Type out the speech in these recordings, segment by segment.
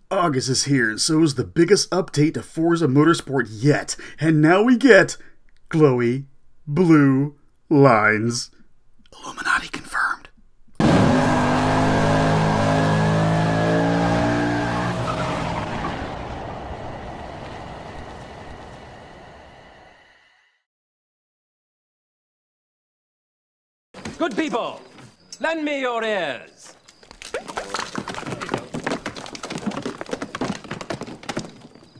August is here, and so is the biggest update to Forza Motorsport yet, and now we get glowy blue lines. Illuminati confirmed. Good people, lend me your ears.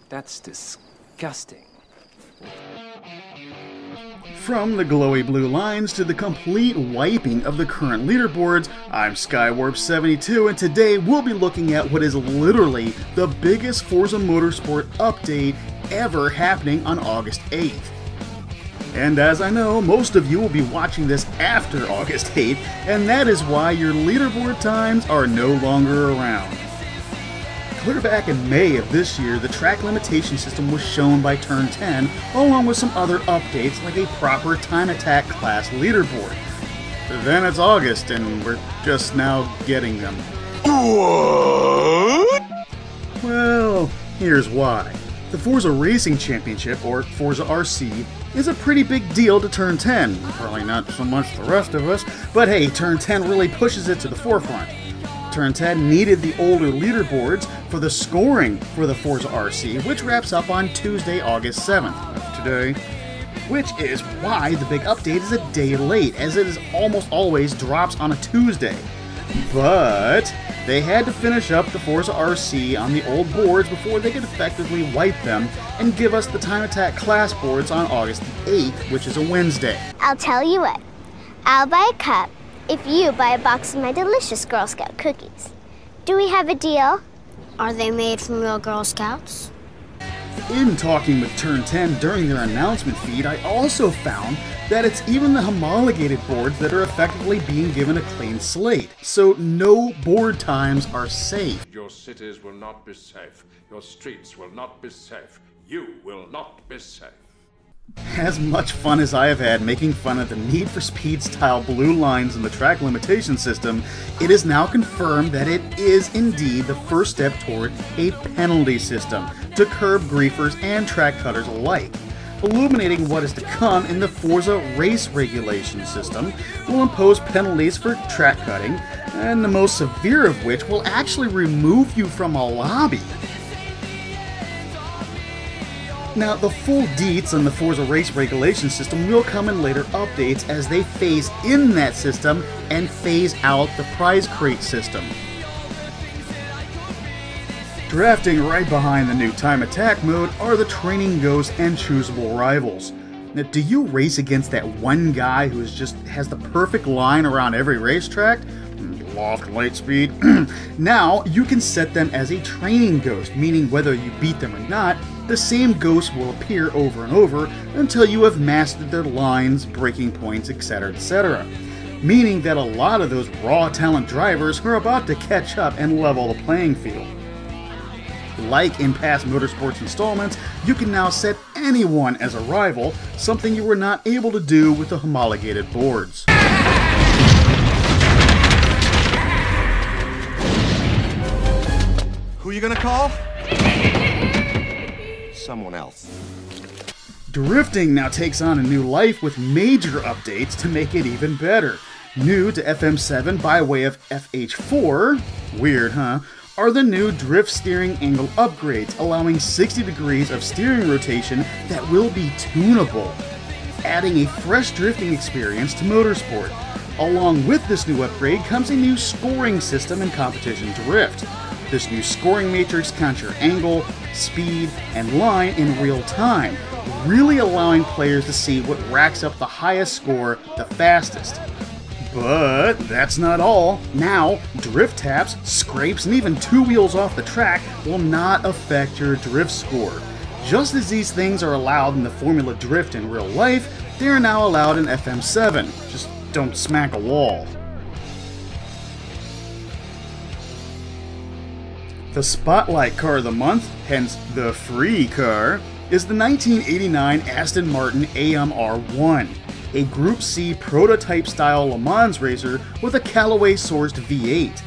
That's disgusting. From the glowy blue lines to the complete wiping of the current leaderboards, I'm Skywarps72, and today we'll be looking at what is literally the biggest Forza Motorsport update ever happening on August 8th. And as I know, most of you will be watching this after August 8th, and that is why your leaderboard times are no longer around. Clear back in May of this year, the track limitation system was shown by Turn 10, along with some other updates like a proper time attack class leaderboard. But then it's August, and we're just now getting them. What? Well, here's why. The Forza Racing Championship, or Forza RC, is a pretty big deal to Turn 10. Probably not so much the rest of us, but hey, Turn 10 really pushes it to the forefront. Turn 10 needed the older leaderboards for the scoring for the Forza RC, which wraps up on Tuesday, August 7th, that's today. Which is why the big update is a day late, as it is almost always drops on a Tuesday. But they had to finish up the Forza RC on the old boards before they could effectively wipe them and give us the Time Attack class boards on August 8th, which is a Wednesday. I'll tell you what, I'll buy a cup if you buy a box of my delicious Girl Scout cookies. Do we have a deal? Are they made from real Girl Scouts? In talking with Turn 10 during their announcement feed, I also found that it's even the homologated boards that are effectively being given a clean slate, so no board times are safe. Your cities will not be safe. Your streets will not be safe. You will not be safe. As much fun as I have had making fun of the Need for Speed style blue lines in the track limitation system, it is now confirmed that it is indeed the first step toward a penalty system to curb griefers and track cutters alike. Illuminating what is to come in the Forza race regulation system will impose penalties for track cutting, and the most severe of which will actually remove you from a lobby. Now, the full deets on the Forza race regulation system will come in later updates as they phase in that system and phase out the prize crate system. Drafting right behind the new time attack mode are the training ghosts and choosable rivals. Now, do you race against that one guy who has the perfect line around every racetrack? Loft light speed. Now you can set them as a training ghost, meaning whether you beat them or not, the same ghost will appear over and over until you have mastered their lines, breaking points, etc., etc. Meaning that a lot of those raw talent drivers are about to catch up and level the playing field. Like in past Motorsports installments, you can now set anyone as a rival, something you were not able to do with the homologated boards. Who are you gonna call? Someone else. Drifting now takes on a new life with major updates to make it even better. New to FM7 by way of FH4, weird huh, are the new drift steering angle upgrades, allowing 60 degrees of steering rotation that will be tunable, adding a fresh drifting experience to motorsport. Along with this new upgrade comes a new scoring system in competition drift. This new scoring matrix counts your angle, speed, and line in real time, really allowing players to see what racks up the highest score the fastest. But that's not all. Now, drift taps, scrapes, and even two wheels off the track will not affect your drift score. Just as these things are allowed in the Formula Drift in real life, they are now allowed in FM7. Just don't smack a wall. The Spotlight Car of the Month, hence the free car, is the 1989 Aston Martin AMR1, a Group C prototype-style Le Mans racer with a Callaway-sourced V8.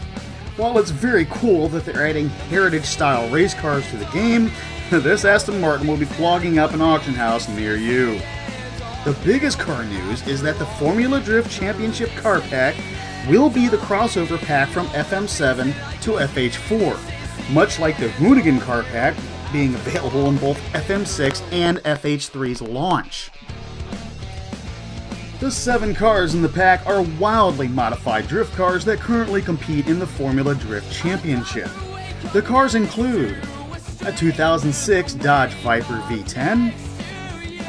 While it's very cool that they're adding heritage-style race cars to the game, this Aston Martin will be clogging up an auction house near you. The biggest car news is that the Formula Drift Championship car pack will be the crossover pack from FM7 to FH4, much like the Hoonigan car pack being available in both FM6 and FH3's launch. The 7 cars in the pack are wildly modified drift cars that currently compete in the Formula Drift Championship. The cars include a 2006 Dodge Viper V10,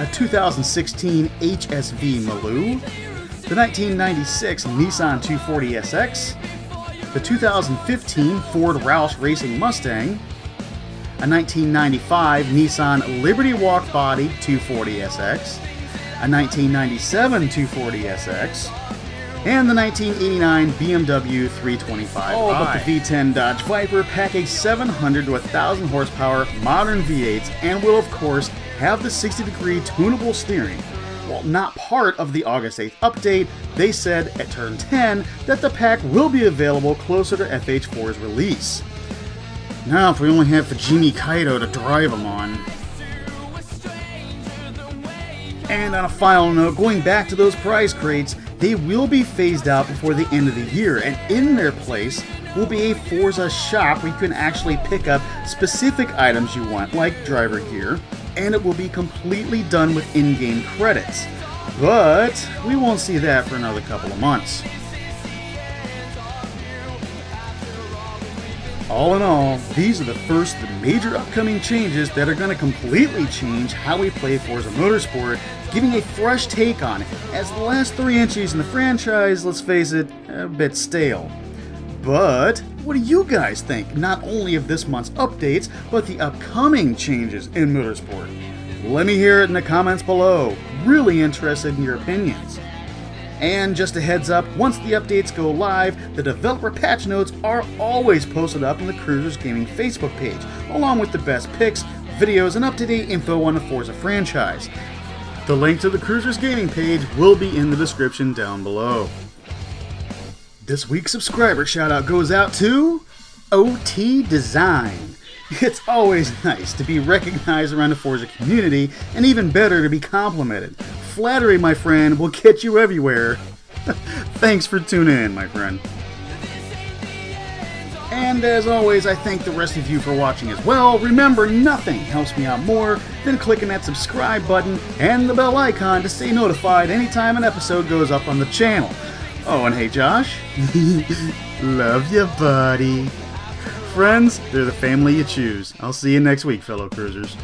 a 2016 HSV Maloo, the 1996 Nissan 240SX, the 2015 Ford Roush Racing Mustang, a 1995 Nissan Liberty Walk Body 240SX, a 1997 240SX, and the 1989 BMW 325i. All but the V10 Dodge Viper pack a 700 to 1,000 horsepower modern V8s and will of course have the 60-degree tunable steering. While not part of the August 8th update, they said at turn 10 that the pack will be available closer to FH4's release. Now if we only have Fujimi Kaito to drive them on. And on a final note, going back to those prize crates, they will be phased out before the end of the year, and in their place will be a Forza shop where you can actually pick up specific items you want, like driver gear, and it will be completely done with in-game credits. But we won't see that for another couple of months. All in all, these are the first of the major upcoming changes that are going to completely change how we play Forza Motorsport, giving a fresh take on it, as the last 3 entries in the franchise, let's face it, are a bit stale. But what do you guys think, not only of this month's updates, but the upcoming changes in Motorsport? Let me hear it in the comments below. Really interested in your opinions. And just a heads up, once the updates go live, the developer patch notes are always posted up on the Cruisers Gaming Facebook page, along with the best picks, videos, and up-to-date info on the Forza franchise. The link to the Cruisers Gaming page will be in the description down below. This week's subscriber shoutout goes out to OT Design. It's always nice to be recognized around the Forza community, and even better to be complimented. Flattery, my friend, will get you everywhere. Thanks for tuning in, my friend. And as always, I thank the rest of you for watching as well. Remember, nothing helps me out more than clicking that subscribe button and the bell icon to stay notified anytime an episode goes up on the channel. Oh, and hey Josh, love you, buddy. Friends, they're the family you choose. I'll see you next week, fellow cruisers.